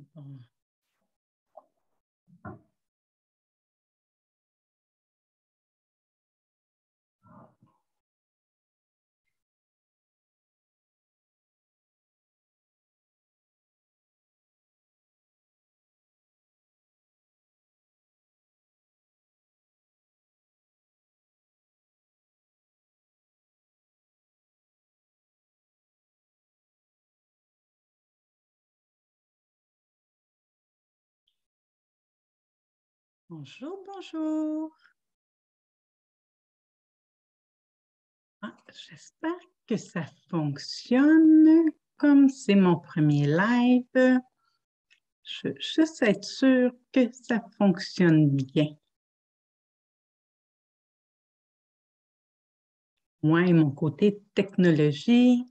Bon. Bonjour, bonjour. J'espère que ça fonctionne. Comme c'est mon premier live, je veux juste être sûre que ça fonctionne bien. Moi et mon côté technologie.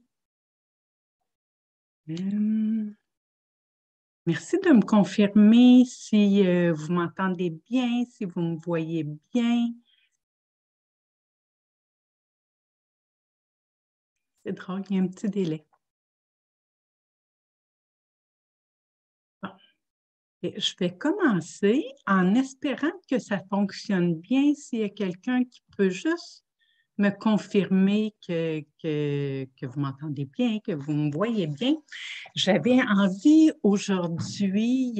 Merci de me confirmer si vous m'entendez bien, si vous me voyez bien. C'est drôle, il y a un petit délai. Bon. Et je vais commencer en espérant que ça fonctionne bien. S'il y a quelqu'un qui peut juste me confirmer que vous m'entendez bien, que vous me voyez bien. J'avais envie aujourd'hui,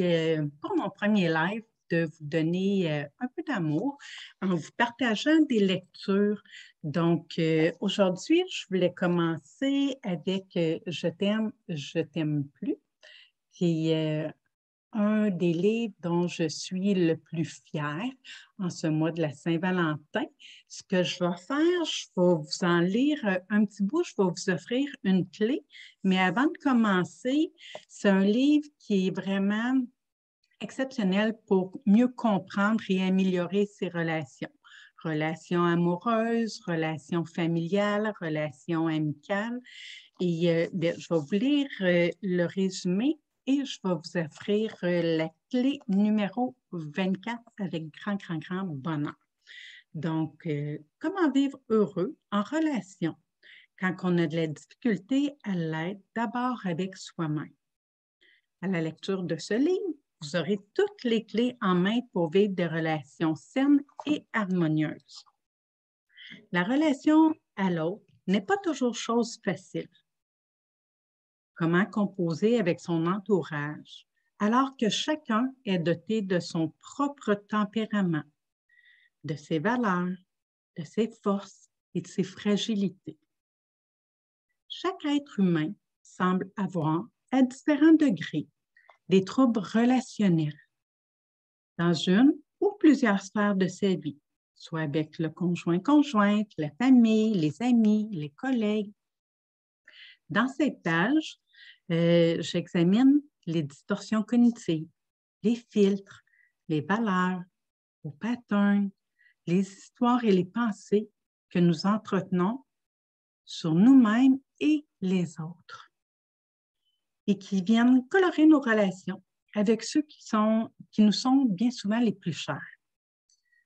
pour mon premier live, de vous donner un peu d'amour en vous partageant des lectures. Donc, aujourd'hui, je voulais commencer avec Je t'aime plus, qui est un des livres dont je suis le plus fière en ce mois de la Saint-Valentin. Ce que je vais faire, je vais vous en lire un petit bout, je vais vous offrir une clé, mais avant de commencer, c'est un livre qui est vraiment exceptionnel pour mieux comprendre et améliorer ses relations. Relations amoureuses, relations familiales, relations amicales. Et je vais vous lire le résumé et je vais vous offrir la clé numéro 24 avec grand bonheur. Donc, comment vivre heureux en relation quand on a de la difficulté à l'être d'abord avec soi-même? À la lecture de ce livre, vous aurez toutes les clés en main pour vivre des relations saines et harmonieuses. La relation à l'autre n'est pas toujours chose facile. Comment composer avec son entourage, alors que chacun est doté de son propre tempérament, de ses valeurs, de ses forces et de ses fragilités. Chaque être humain semble avoir, à différents degrés, des troubles relationnels dans une ou plusieurs sphères de sa vie, soit avec le conjoint-conjointe, la famille, les amis, les collègues. Dans cette page, j'examine les distorsions cognitives, les filtres, les valeurs, les patterns, les histoires et les pensées que nous entretenons sur nous-mêmes et les autres et qui viennent colorer nos relations avec ceux qui nous sont bien souvent les plus chers.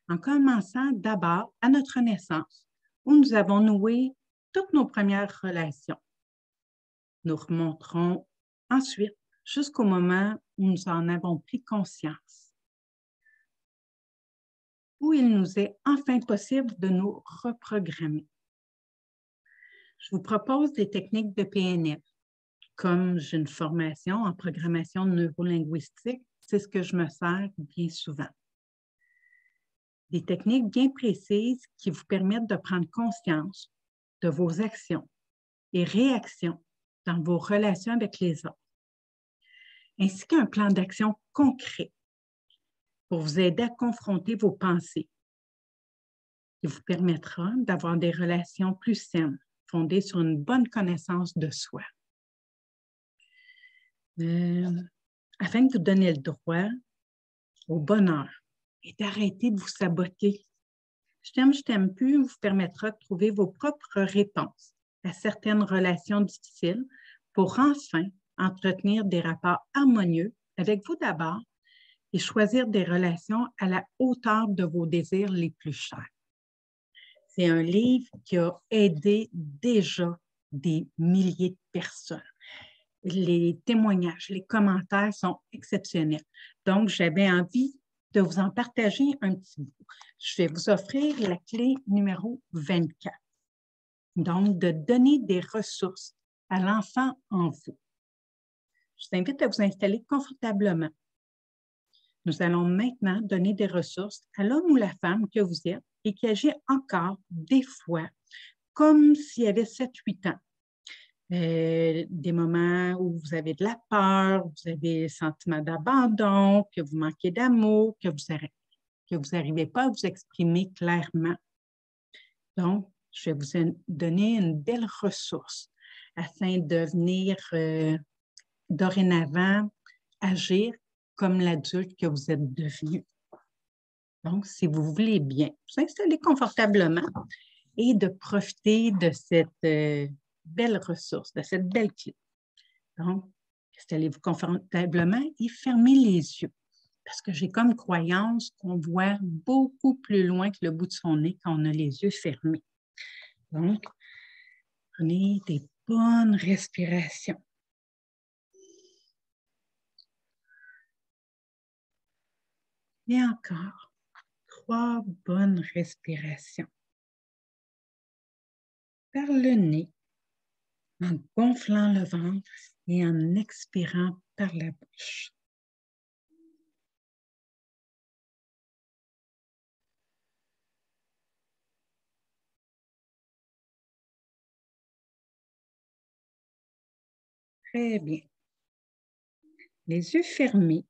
En commençant d'abord à notre naissance, où nous avons noué toutes nos premières relations. Nous remonterons ensuite jusqu'au moment où nous en avons pris conscience, où il nous est enfin possible de nous reprogrammer. Je vous propose des techniques de PNL. Comme j'ai une formation en programmation neurolinguistique, c'est ce que je me sers bien souvent. Des techniques bien précises qui vous permettent de prendre conscience de vos actions et réactions dans vos relations avec les autres, ainsi qu'un plan d'action concret pour vous aider à confronter vos pensées, qui vous permettra d'avoir des relations plus saines, fondées sur une bonne connaissance de soi. Afin de vous donner le droit au bonheur et d'arrêter de vous saboter. Je t'aime plus vous permettra de trouver vos propres réponses à certaines relations difficiles pour enfin entretenir des rapports harmonieux avec vous d'abord et choisir des relations à la hauteur de vos désirs les plus chers. C'est un livre qui a aidé déjà des milliers de personnes. les témoignages, les commentaires sont exceptionnels. Donc, j'avais envie de vous en partager un petit bout. Je vais vous offrir la clé numéro 24. Donc, de donner des ressources à l'enfant en vous. Je vous invite à vous installer confortablement. Nous allons maintenant donner des ressources à l'homme ou la femme que vous êtes et qui agit encore des fois comme s'il y avait 7-8 ans. Des moments où vous avez de la peur, vous avez le sentiment d'abandon, que vous manquez d'amour, que vous n'arrivez pas à vous exprimer clairement. Donc, je vais vous donner une belle ressource afin de venir dorénavant agir comme l'adulte que vous êtes devenu. Donc, si vous voulez bien, vous installer confortablement et de profiter de cette belle ressource, de cette belle clé. Donc, installez-vous confortablement et fermez les yeux. Parce que j'ai comme croyance qu'on voit beaucoup plus loin que le bout de son nez quand on a les yeux fermés. Donc, prenez des bonnes respirations. Et encore, 3 bonnes respirations. Par le nez, en gonflant le ventre et en expirant par la bouche. Très bien. Les yeux fermés,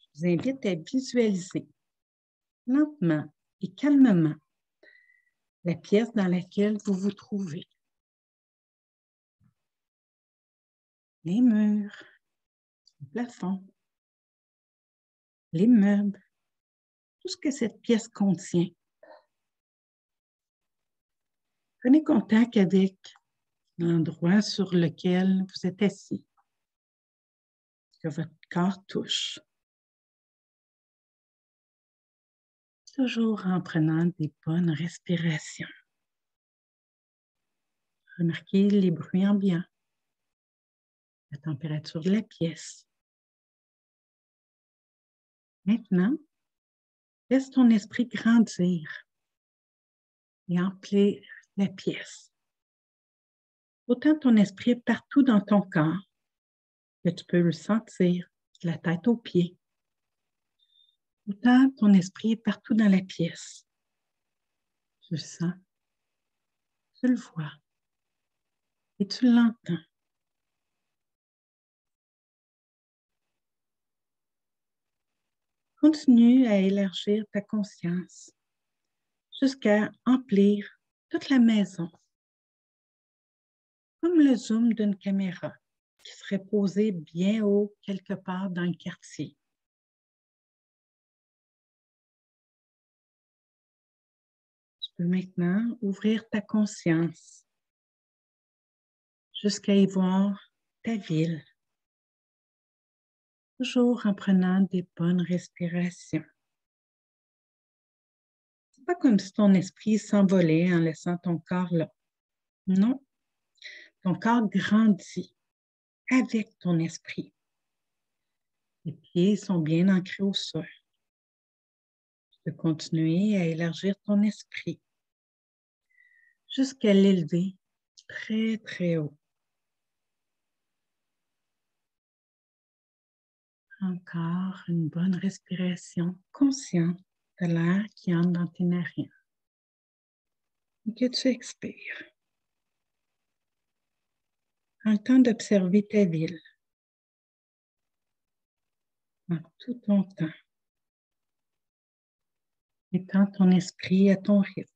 je vous invite à visualiser lentement et calmement la pièce dans laquelle vous vous trouvez. Les murs, le plafond, les meubles, tout ce que cette pièce contient. Prenez contact avec l'endroit sur lequel vous êtes assis, que votre corps touche. Toujours en prenant des bonnes respirations. Remarquez les bruits ambiants, la température de la pièce. Maintenant, laisse ton esprit grandir et emplir la pièce. Autant ton esprit est partout dans ton corps que tu peux le sentir de la tête aux pieds. Autant ton esprit est partout dans la pièce. Tu le sens, tu le vois et tu l'entends. Continue à élargir ta conscience jusqu'à emplir toute la maison, comme le zoom d'une caméra qui serait posée bien haut quelque part dans le quartier. Tu peux maintenant ouvrir ta conscience jusqu'à y voir ta ville, toujours en prenant des bonnes respirations. C'est pas comme si ton esprit s'envolait en laissant ton corps là. Non, ton corps grandit avec ton esprit. Les pieds sont bien ancrés au sol. Tu peux continuer à élargir ton esprit jusqu'à l'élever très, très haut. Encore une bonne respiration consciente de l'air qui entre dans tes narines et que tu expires. Prends le temps d'observer ta ville en tout ton temps, mettant ton esprit à ton rythme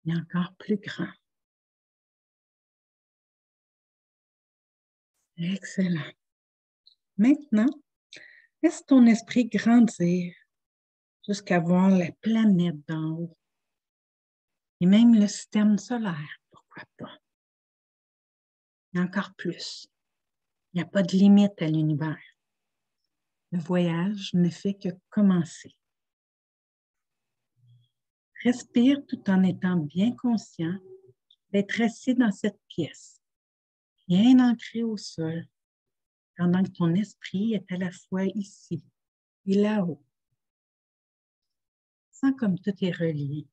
et encore plus grand. Excellent. Maintenant, laisse ton esprit grandir jusqu'à voir la planète d'en haut et même le système solaire, pourquoi pas. Et encore plus. Il n'y a pas de limite à l'univers. Le voyage ne fait que commencer. Respire tout en étant bien conscient d'être assis dans cette pièce bien ancré au sol, pendant que ton esprit est à la fois ici et là-haut. Sens comme tout est relié.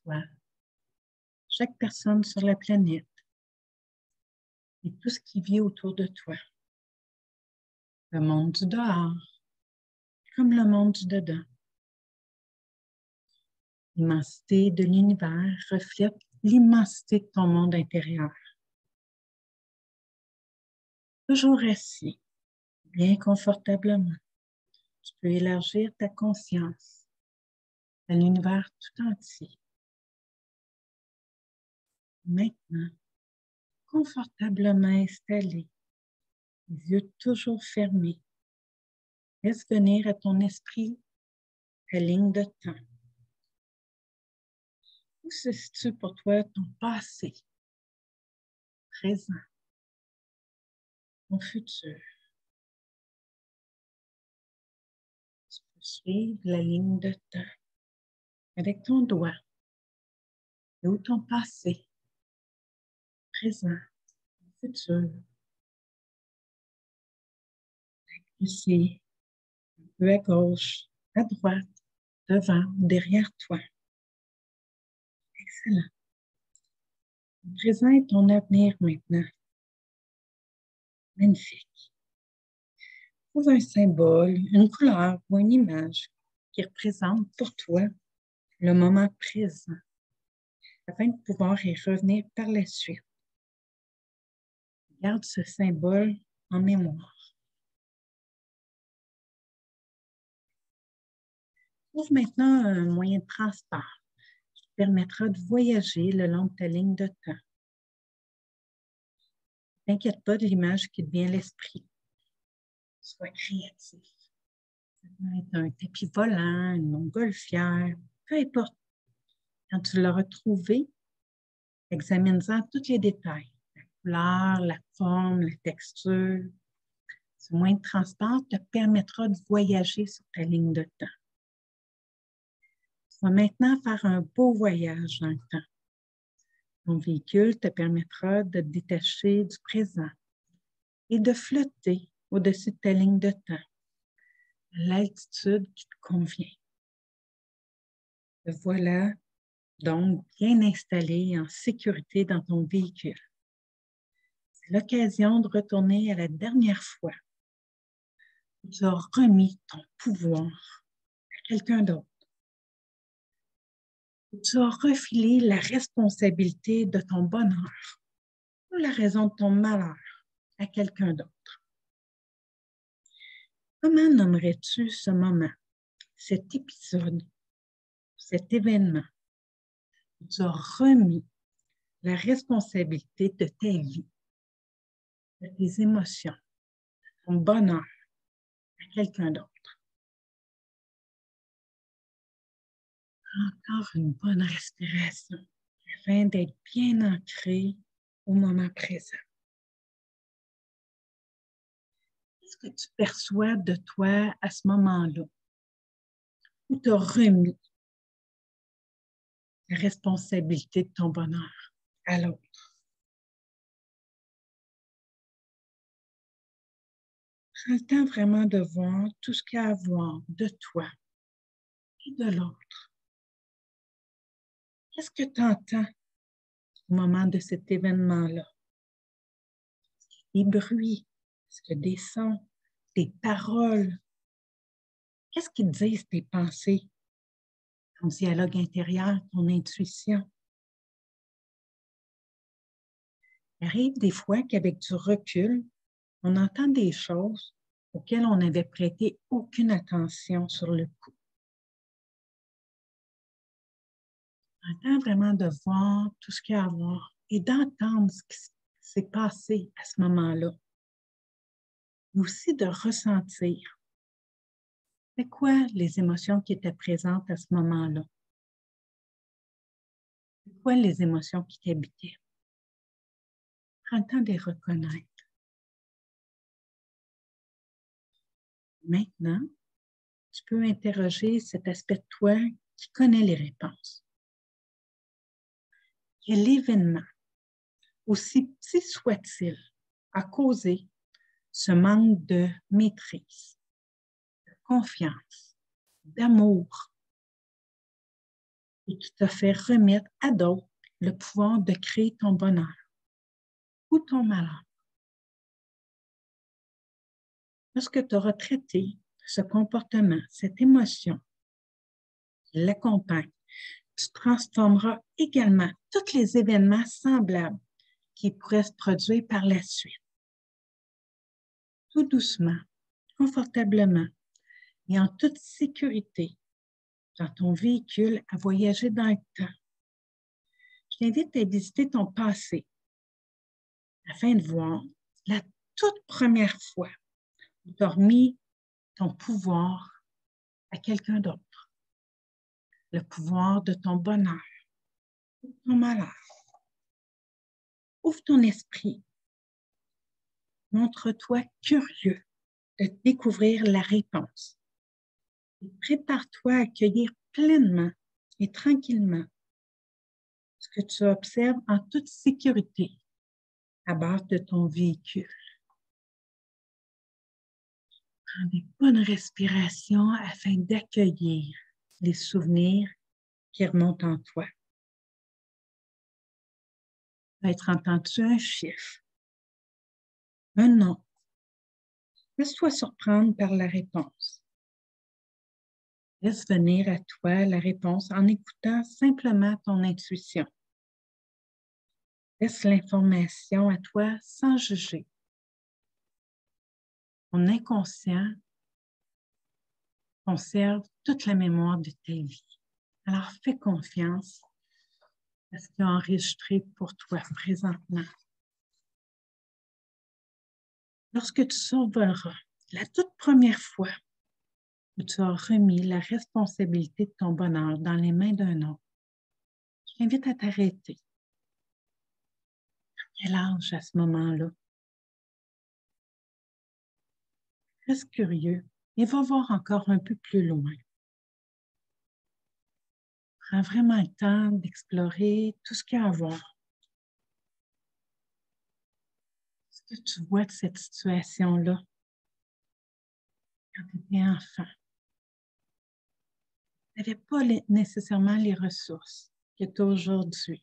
Toi, chaque personne sur la planète et tout ce qui vit autour de toi. Le monde du dehors, comme le monde du dedans. L'immensité de l'univers reflète l'immensité de ton monde intérieur. Toujours assis, bien confortablement, tu peux élargir ta conscience à l'univers tout entier. Maintenant, confortablement installé, les yeux toujours fermés, laisse venir à ton esprit ta ligne de temps. Où se situe pour toi ton passé, présent, ton futur? Tu peux suivre la ligne de temps avec ton doigt, et où ton passé, présent, futur, ici, un peu à gauche, à droite, devant, derrière toi. Excellent. Ton présent et ton avenir maintenant. Magnifique. Trouve un symbole, une couleur ou une image qui représente pour toi le moment présent afin de pouvoir y revenir par la suite. Garde ce symbole en mémoire. Trouve maintenant un moyen de transport qui te permettra de voyager le long de ta ligne de temps. Ne t'inquiète pas de l'image qui te vient à l'esprit. Sois créatif. Ça peut être un tapis volant, une montgolfière, peu importe. Quand tu l'auras trouvé, examine-en tous les détails. La couleur, la forme, la texture. Ce moyen de transport te permettra de voyager sur ta ligne de temps. Tu vas maintenant faire un beau voyage dans le temps. Ton véhicule te permettra de te détacher du présent et de flotter au-dessus de ta ligne de temps, à l'altitude qui te convient. Te voilà donc bien installé en sécurité dans ton véhicule. C'est l'occasion de retourner à la dernière fois où tu as remis ton pouvoir à quelqu'un d'autre. Où tu as refilé la responsabilité de ton bonheur ou la raison de ton malheur à quelqu'un d'autre. Comment nommerais-tu ce moment, cet épisode, cet événement où tu as remis la responsabilité de ta vie, de tes émotions, de ton bonheur à quelqu'un d'autre? Encore une bonne respiration afin d'être bien ancré au moment présent. Qu'est-ce que tu perçois de toi à ce moment-là où tu as remis la responsabilité de ton bonheur à l'autre? Prends le temps vraiment de voir tout ce qu'il y a à voir de toi et de l'autre. Qu'est-ce que tu entends au moment de cet événement-là? Des bruits, est-ce que des sons, des paroles? Qu'est-ce qu'ils disent tes pensées, ton dialogue intérieur, ton intuition? Il arrive des fois qu'avec du recul, on entend des choses auxquelles on n'avait prêté aucune attention sur le coup. On entend vraiment de voir tout ce qu'il y a à voir et d'entendre ce qui s'est passé à ce moment-là. Mais aussi de ressentir. C'est quoi les émotions qui étaient présentes à ce moment-là? C'est quoi les émotions qui t'habitaient? Prends le temps de les reconnaître. Maintenant, tu peux interroger cet aspect de toi qui connaît les réponses. Quel événement aussi petit soit-il, a causé ce manque de maîtrise, de confiance, d'amour, et qui t'a fait remettre à d'autres le pouvoir de créer ton bonheur ou ton malheur. Lorsque tu auras traité ce comportement, cette émotion qui l'accompagne, tu transformeras également tous les événements semblables qui pourraient se produire par la suite. Tout doucement, confortablement et en toute sécurité dans ton véhicule à voyager dans le temps. Je t'invite à visiter ton passé afin de voir la toute première fois où tu as remis ton pouvoir à quelqu'un d'autre, le pouvoir de ton bonheur, de ton malheur. Ouvre ton esprit, montre-toi curieux de découvrir la réponse et prépare-toi à accueillir pleinement et tranquillement ce que tu observes en toute sécurité à bord de ton véhicule. Prends des bonnes respirations afin d'accueillir les souvenirs qui remontent en toi. Peut-être entends-tu un chiffre, un nom. Laisse-toi surprendre par la réponse. Laisse venir à toi la réponse en écoutant simplement ton intuition. Laisse l'information à toi sans juger. Ton inconscient conserve toute la mémoire de ta vie. Alors fais confiance à ce qui est enregistré pour toi présentement. Lorsque tu survoleras la toute première fois où tu as remis la responsabilité de ton bonheur dans les mains d'un autre, je t'invite à t'arrêter. À quel âge à ce moment-là? Reste curieux et va voir encore un peu plus loin. Prends vraiment le temps d'explorer tout ce qu'il y a à voir. Ce que tu vois de cette situation-là quand tu étais enfant. Tu n'avais pas nécessairement les ressources que tu as aujourd'hui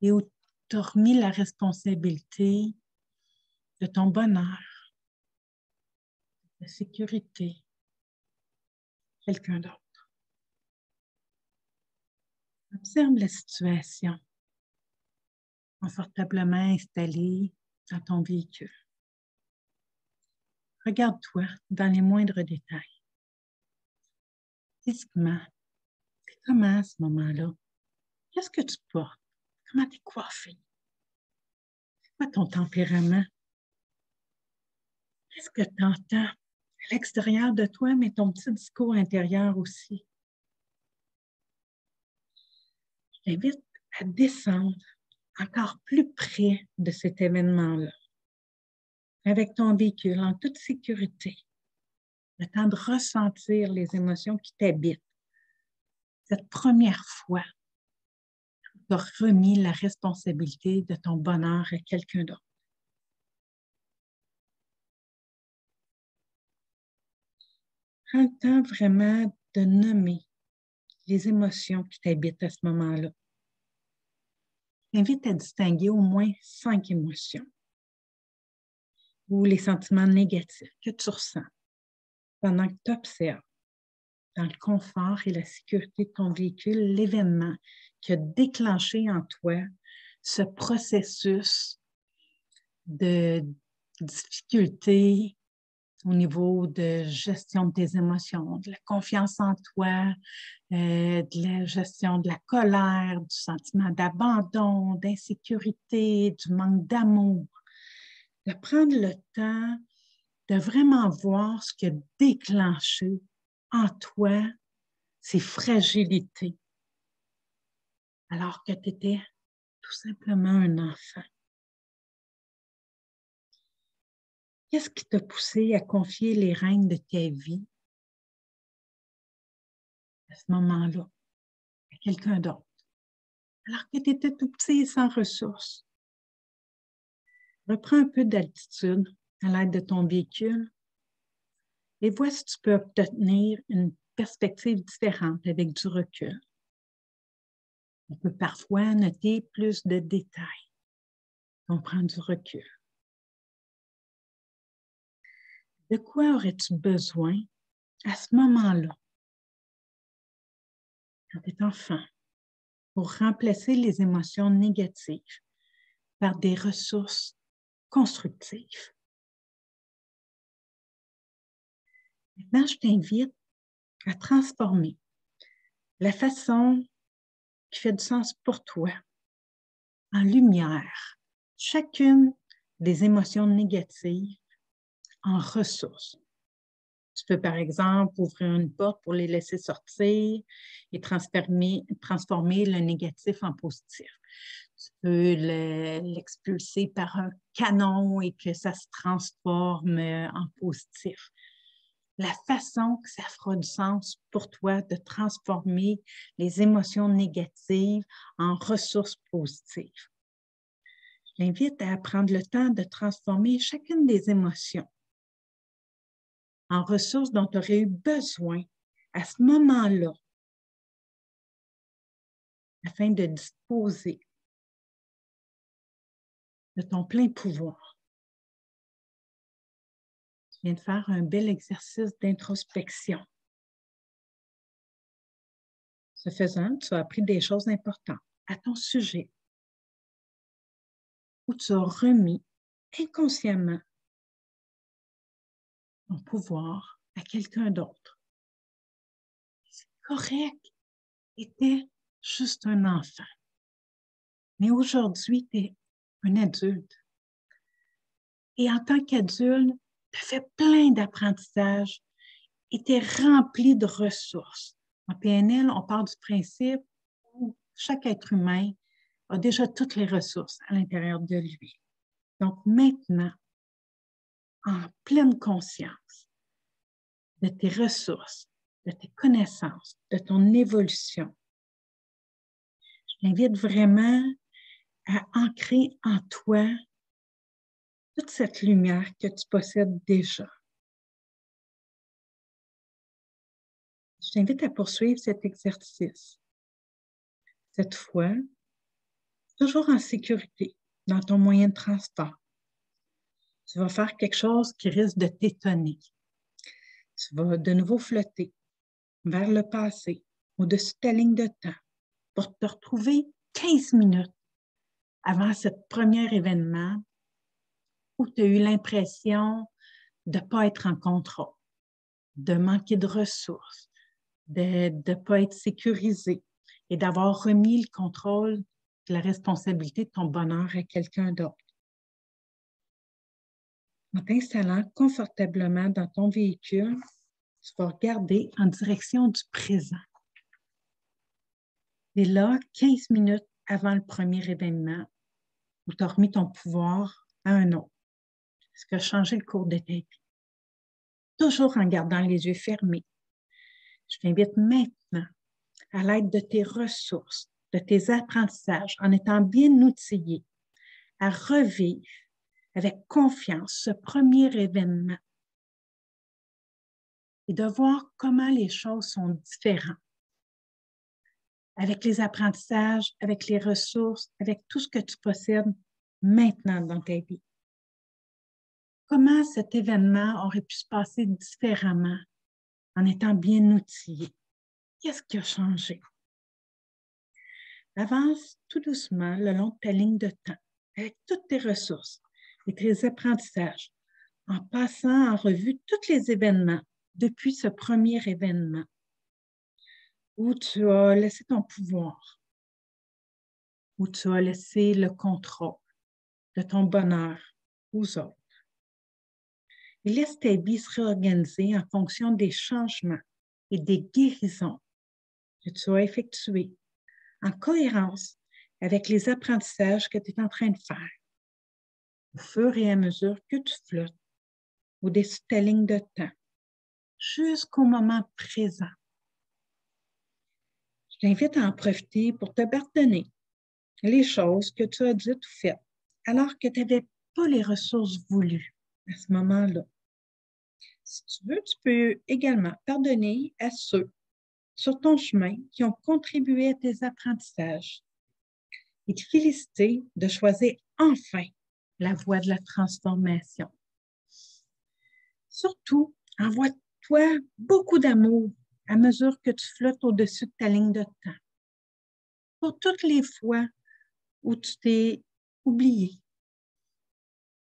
et où tu as remis la responsabilité de ton bonheur, de sécurité, quelqu'un d'autre. Observe la situation confortablement installée dans ton véhicule. Regarde-toi dans les moindres détails. Physiquement, c'est comment à ce moment-là? Qu'est-ce que tu portes? Comment tu es coiffé? C'est quoi ton tempérament? Qu'est-ce que tu entends à l'extérieur de toi, mais ton petit discours intérieur aussi? Je t'invite à descendre encore plus près de cet événement-là, avec ton véhicule en toute sécurité, le temps de ressentir les émotions qui t'habitent. Cette première fois, tu as remis la responsabilité de ton bonheur à quelqu'un d'autre. Prends le temps vraiment de nommer les émotions qui t'habitent à ce moment-là. Je t'invite à distinguer au moins 5 émotions ou les sentiments négatifs que tu ressens pendant que tu observes dans le confort et la sécurité de ton véhicule l'événement qui a déclenché en toi ce processus de difficulté au niveau de gestion de tes émotions, de la confiance en toi, de la gestion de la colère, du sentiment d'abandon, d'insécurité, du manque d'amour. De prendre le temps de vraiment voir ce qui a déclenché en toi ces fragilités alors que tu étais tout simplement un enfant. Qu'est-ce qui t'a poussé à confier les rênes de ta vie à ce moment-là à quelqu'un d'autre, alors que tu étais tout petit et sans ressources? Reprends un peu d'altitude à l'aide de ton véhicule et vois si tu peux obtenir une perspective différente avec du recul. On peut parfois noter plus de détails. On prend du recul. De quoi aurais-tu besoin à ce moment-là, quand tu es enfant, pour remplacer les émotions négatives par des ressources constructives? Maintenant, je t'invite à transformer la façon qui fait du sens pour toi en lumière chacune des émotions négatives en ressources. Tu peux, par exemple, ouvrir une porte pour les laisser sortir et transformer le négatif en positif. Tu peux l'expulser par un canon et que ça se transforme en positif. La façon que ça fera du sens pour toi de transformer les émotions négatives en ressources positives. Je t'invite à prendre le temps de transformer chacune des émotions en ressources dont tu aurais eu besoin à ce moment-là afin de disposer de ton plein pouvoir. Tu viens de faire un bel exercice d'introspection. Ce faisant, tu as appris des choses importantes à ton sujet où tu as remis inconsciemment ton pouvoir à quelqu'un d'autre. C'est correct, tu étais juste un enfant. Mais aujourd'hui, tu es un adulte. Et en tant qu'adulte, tu as fait plein d'apprentissages et tu es rempli de ressources. En PNL, on part du principe où chaque être humain a déjà toutes les ressources à l'intérieur de lui. Donc maintenant, en pleine conscience de tes ressources, de tes connaissances, de ton évolution, je t'invite vraiment à ancrer en toi toute cette lumière que tu possèdes déjà. Je t'invite à poursuivre cet exercice. Cette fois, toujours en sécurité dans ton moyen de transport. Tu vas faire quelque chose qui risque de t'étonner. Tu vas de nouveau flotter vers le passé, au-dessus de ta ligne de temps, pour te retrouver 15 minutes avant ce premier événement où tu as eu l'impression de ne pas être en contrôle, de manquer de ressources, de ne pas être sécurisé et d'avoir remis le contrôle de la responsabilité de ton bonheur à quelqu'un d'autre. En t'installant confortablement dans ton véhicule, tu vas regarder en direction du présent. Et là, 15 minutes avant le premier événement, où tu as remis ton pouvoir à un autre, ce qui a changé le cours de ta vie. Toujours en gardant les yeux fermés. Je t'invite maintenant, à l'aide de tes ressources, de tes apprentissages, en étant bien outillé, à revivre avec confiance ce premier événement et de voir comment les choses sont différentes avec les apprentissages, avec les ressources, avec tout ce que tu possèdes maintenant dans ta vie. Comment cet événement aurait pu se passer différemment en étant bien outillé? Qu'est-ce qui a changé? Avance tout doucement le long de ta ligne de temps avec toutes tes ressources et tes apprentissages en passant en revue tous les événements depuis ce premier événement où tu as laissé ton pouvoir, où tu as laissé le contrôle de ton bonheur aux autres. Et laisse ta vie se réorganiser en fonction des changements et des guérisons que tu as effectués en cohérence avec les apprentissages que tu es en train de faire au fur et à mesure que tu flottes au-dessus de ta ligne de temps jusqu'au moment présent. Je t'invite à en profiter pour te pardonner les choses que tu as dites ou faites alors que tu avais pas les ressources voulues à ce moment-là. Si tu veux, tu peux également pardonner à ceux sur ton chemin qui ont contribué à tes apprentissages et te féliciter de choisir enfin la voie de la transformation. Surtout, envoie-toi beaucoup d'amour à mesure que tu flottes au-dessus de ta ligne de temps. Pour toutes les fois où tu t'es oublié,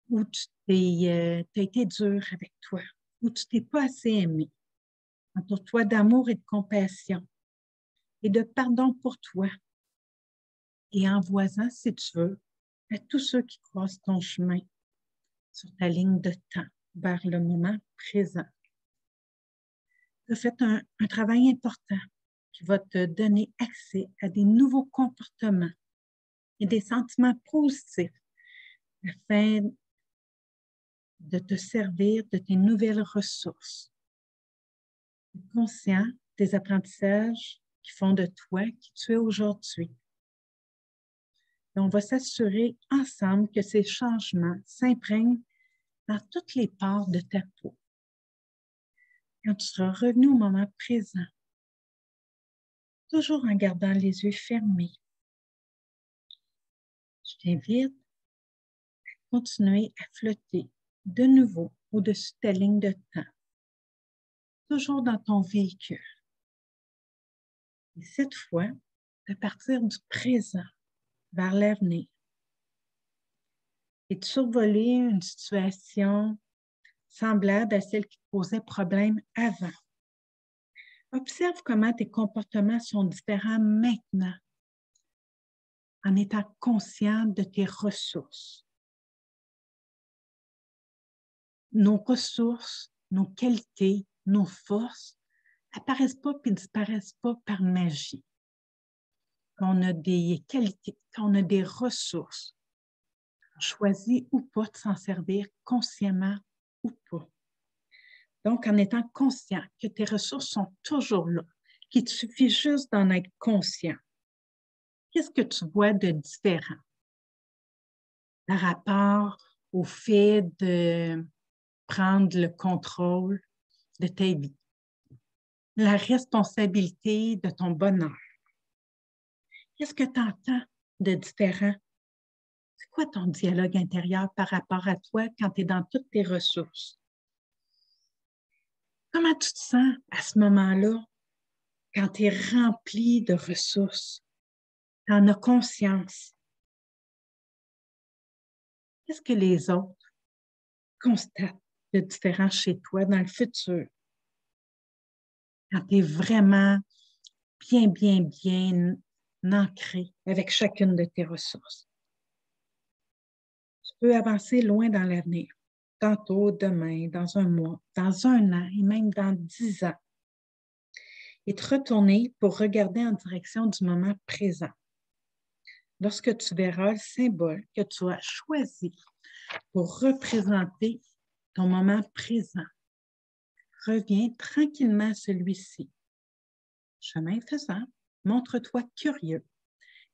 où tu as été dur avec toi, où tu t'es pas assez aimé. Entoure-toi d'amour et de compassion et de pardon pour toi. Et envoie-en, si tu veux, à tous ceux qui croisent ton chemin sur ta ligne de temps vers le moment présent. Tu as fait un travail important qui va te donner accès à des nouveaux comportements et des sentiments positifs afin de te servir de tes nouvelles ressources. Conscient des apprentissages qui font de toi qui tu es aujourd'hui. Et on va s'assurer ensemble que ces changements s'imprègnent dans toutes les parts de ta peau. Quand tu seras revenu au moment présent, toujours en gardant les yeux fermés, je t'invite à continuer à flotter de nouveau au-dessus de ta ligne de temps, toujours dans ton véhicule. Et cette fois, à partir du présent vers l'avenir, et de survoler une situation semblable à celle qui te posait problème avant. Observe comment tes comportements sont différents maintenant, en étant conscient de tes ressources. Nos ressources, nos qualités, nos forces n'apparaissent pas et disparaissent pas par magie. Quand on a des qualités, quand on a des ressources, on choisit ou pas de s'en servir consciemment ou pas. Donc, en étant conscient que tes ressources sont toujours là, qu'il te suffit juste d'en être conscient. Qu'est-ce que tu vois de différent par rapport au fait de prendre le contrôle de ta vie, la responsabilité de ton bonheur? Qu'est-ce que tu entends de différent? C'est quoi ton dialogue intérieur par rapport à toi quand tu es dans toutes tes ressources? Comment tu te sens à ce moment-là quand tu es rempli de ressources? Tu en as conscience. Qu'est-ce que les autres constatent de différent chez toi dans le futur? Quand tu es vraiment bien ancré avec chacune de tes ressources. Tu peux avancer loin dans l'avenir, tantôt, demain, dans un mois, dans un an et même dans 10 ans. Et te retourner pour regarder en direction du moment présent. Lorsque tu verras le symbole que tu as choisi pour représenter ton moment présent, reviens tranquillement à celui-ci. Chemin faisant, montre-toi curieux,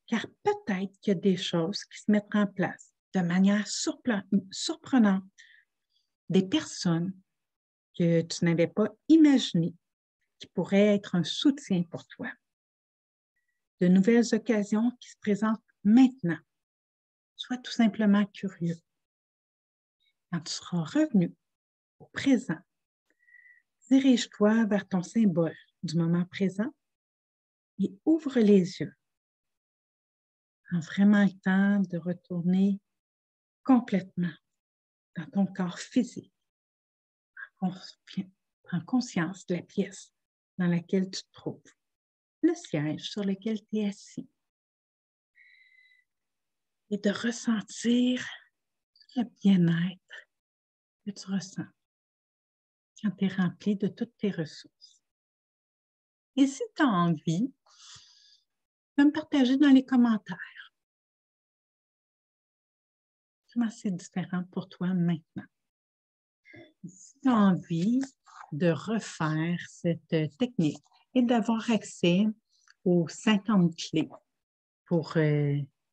car peut-être qu'il y a des choses qui se mettent en place de manière surprenante, des personnes que tu n'avais pas imaginées qui pourraient être un soutien pour toi. De nouvelles occasions qui se présentent maintenant. Sois tout simplement curieux. Quand tu seras revenu au présent, dirige-toi vers ton symbole du moment présent et ouvre les yeux. Prends vraiment le temps de retourner complètement dans ton corps physique. Prends conscience de la pièce dans laquelle tu te trouves, le siège sur lequel tu es assis. Et de ressentir le bien-être que tu ressens quand tu es rempli de toutes tes ressources. Et si tu as envie, de me partager dans les commentaires comment c'est différent pour toi maintenant. Si tu as envie de refaire cette technique et d'avoir accès aux 50 clés pour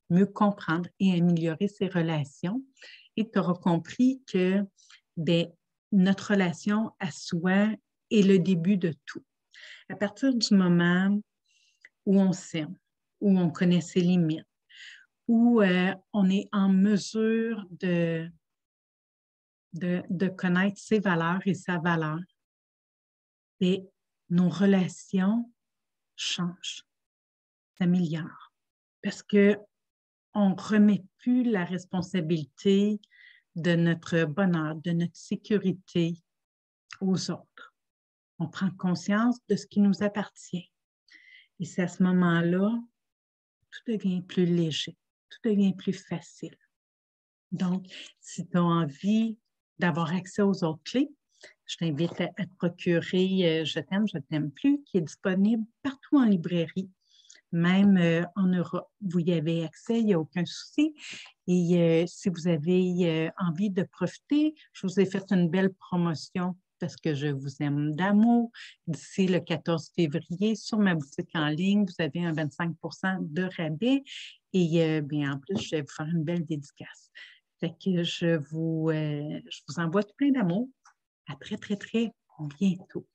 mieux comprendre et améliorer ses relations. Et tu auras compris que notre relation à soi est le début de tout. À partir du moment où on s'aime, où on connaît ses limites, où on est en mesure de connaître ses valeurs et sa valeur, et nos relations changent, s'améliorent. Parce qu'on ne remet plus la responsabilité de notre bonheur, de notre sécurité aux autres. On prend conscience de ce qui nous appartient. Et c'est à ce moment-là, tout devient plus léger, tout devient plus facile. Donc, si tu as envie d'avoir accès aux autres clés, je t'invite à te procurer Je t'aime plus, qui est disponible partout en librairie, même en Europe. Vous y avez accès, il n'y a aucun souci. Et si vous avez envie de profiter, je vous ai fait une belle promotion parce que je vous aime d'amour. D'ici le 14 février, sur ma boutique en ligne, vous avez un 25 % de rabais. Et bien, en plus, je vais vous faire une belle dédicace. Fait que je vous envoie tout plein d'amour. À très, très, très bientôt.